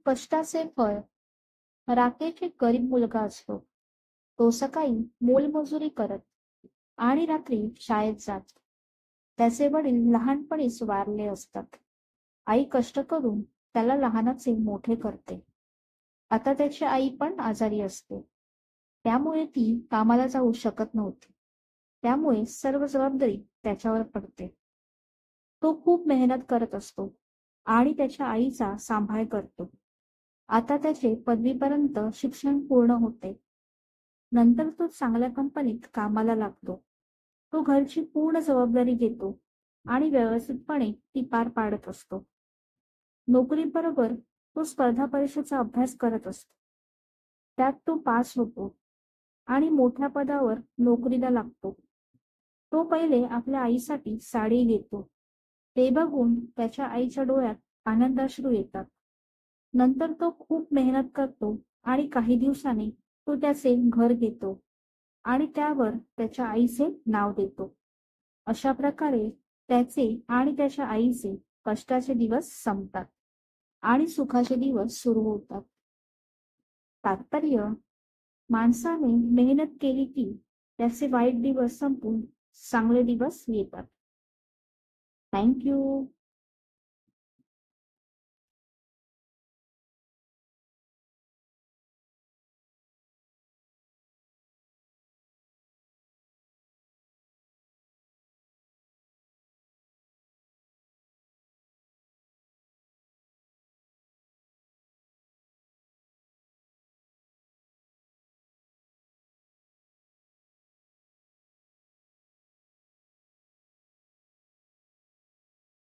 कष्टाचे फळ. राकेश एक गरीब मुलगा असतो. तो सकाळी मोलमजुरी करत आणि रात्री शाळेत जात. त्याचे वडील लहानपणीच वारले असतात. आई कष्ट करून त्याला लहानाचे मोठे करते. आता त्याची आई पण आजारी असते. त्यामुळे ती कामाला जाऊ शकत नव्हती. त्यामुळे सर्व जबाबदारी त्याच्यावर पडते. तो खूप मेहनत करत असतो आणि त्याच्या आईचा सांभाळ करतो. आता त्याचे पदवीपर्यंत शिक्षण पूर्ण होते. नंतर तो चांगल्या कंपनीत कामाला लागतो. तो घरची पूर्ण जबाबदारी घेतो आणि व्यवस्थितपणे ती पार पाडत असतो. नोकरीबरोबर तो स्पर्धा परीक्षेचा अभ्यास करत असतो. त्यात तो पास होतो आणि मोठ्या पदावर नोकरीला लागतो. तो पहिले आपल्या आईसाठी साडी घेतो. ते बघून त्याच्या आईच्या डोळ्यात आनंदाश्रू येतात. नंतर तो खूप मेहनत करतो आणि काही दिवसांनी तो त्याचे घर घेतो आणि त्यावर त्याच्या आईचे नाव देतो. अशा प्रकारे त्याचे आणि त्याच्या आईचे कष्टाचे दिवस संपतात आणि सुखाचे दिवस सुरू होतात. तात्पर्य: माणसाने मेहनत केली की त्याचे वाईट दिवस संपून चांगले दिवस येतात. Thank you.